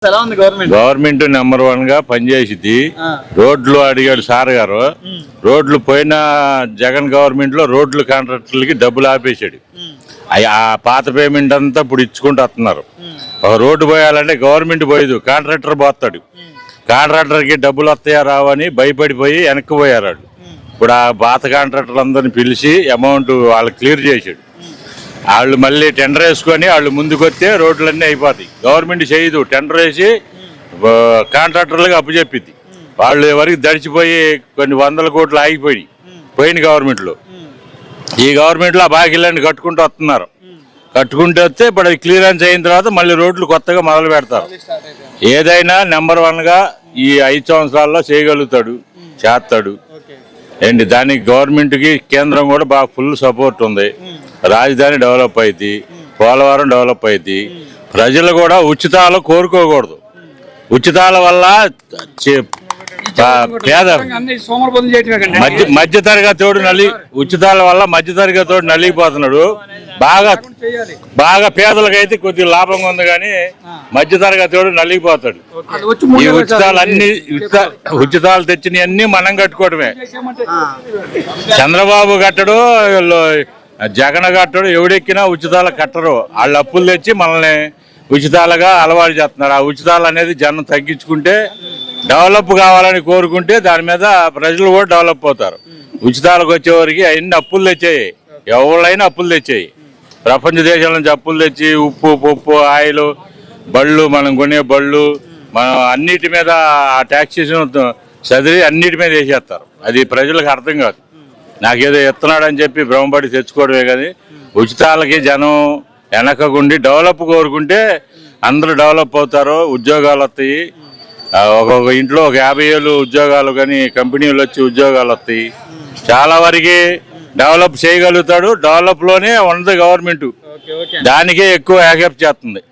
Government number 1 గా పనిచేసింది. రోడ్లు అడిగాడు సార్ గారు. రోడ్లు పోయిన జగన్ గవర్నమెంట్ లో రోడ్లు కాంట్రాక్టర్లకి డబ్బులు ఆపేశాడు. ఆ పాత పేమెంట్ అంతా ఇప్పుడు ఇచ్చుకుంటూ వస్తున్నారు. ఒక రోడ్డు పోయాలంటే గవర్నమెంట్ పోయేది, కాంట్రాక్టర్ పోతాడు. కాంట్రాక్టర్కి డబ్బులు వస్తాయా రావని భయపడిపోయి వెనక్కి పోయారు. ఇప్పుడు ఆ పాత కాంట్రాక్టర్లు అందరిని పిలిచి అమౌంట్ వాళ్ళు క్లియర్ చేశాడు. వాళ్ళు మళ్ళీ టెండర్ వేసుకొని వాళ్ళు ముందుకు వస్తే రోడ్లన్నీ అయిపోతాయి. గవర్నమెంట్ చేయదు, టెండర్ వేసి కాంట్రాక్టర్లకు అప్పచెప్పింది. వాళ్ళు ఎవరికి దడిచిపోయి కొన్ని వందల కోట్లు ఆగిపోయి పోయిన గవర్నమెంట్లో. ఈ గవర్నమెంట్లో ఆ బాకీలన్నీ కట్టుకుంటూ వస్తున్నారు. కట్టుకుంటూ వస్తే ఇప్పుడు అది క్లియరెన్స్ అయిన తర్వాత మళ్ళీ రోడ్లు కొత్తగా మొదలు పెడతారు. ఏదైనా నెంబర్ 1 గా ఈ 5 సంవత్సరాల్లో చేయగలుగుతాడు, చేస్తాడు ఏంటి. దానికి గవర్నమెంట్కి కేంద్రం కూడా బాగా ఫుల్ సపోర్ట్ ఉంది. రాజధాని డెవలప్ అయింది, పోలవరం డెవలప్ అయింది. ప్రజలు కూడా ఉచితాలు కోరుకోకూడదు. ఉచితాల వల్ల పేద మధ్యతరగతోడు ఉచితాల వల్ల మధ్యతరగతోడు నలిగిపోతున్నాడు. బాగా పేదలకైతే కొద్దిగా లాభంగా ఉంది, కానీ మధ్యతరగతోడు నలిగిపోతాడు. ఈ ఉచితాలు తెచ్చినవి అన్ని మనం కట్టుకోవడమే. చంద్రబాబు కట్టడు, జగన్ కట్టడు, ఎవడెక్కినా ఉచితాలు కట్టరు. వాళ్ళు అప్పులు తెచ్చి మనల్ని ఉచితాలుగా అలవాటు చేస్తున్నారు. ఆ ఉచితాలు అనేది జనం తగ్గించుకుంటే, డెవలప్ కావాలని కోరుకుంటే దాని మీద ప్రజలు కూడా డెవలప్ అవుతారు. ఉచితాలకు వచ్చేవారికి అవన్నీ అప్పులు తెచ్చాయి. ఎవరైనా అప్పులు తెచ్చాయి. ప్రపంచ దేశాల నుంచి అప్పులు తెచ్చి ఉప్పు, పప్పు, ఆయిల్, బళ్ళు, మనం కొనే బళ్ళు, మనం అన్నిటి మీద ఆ ట్యాక్సేషన్ చదివి అన్నిటి మీద వేసేస్తారు. అది ప్రజలకు అర్థం కాదు. నాకేదో ఎత్తున్నాడని చెప్పి భ్రమపడి తెచ్చుకోవడమే. కానీ ఉచితాలకి జనం వెనకకుండి డెవలప్ కోరుకుంటే అందరూ డెవలప్ అవుతారు. ఉద్యోగాలు వస్తాయి. ఒక్కొక్క ఇంట్లో ఒక 50 ఏళ్ళు ఉద్యోగాలు, కానీ కంపెనీలు వచ్చి ఉద్యోగాలు వస్తాయి. చాలా వరకు డెవలప్ చేయగలుగుతాడు. డెవలప్లోనే ఉన్నది గవర్నమెంట్, దానికే ఎక్కువ యాక్సెప్ట్ చేస్తుంది.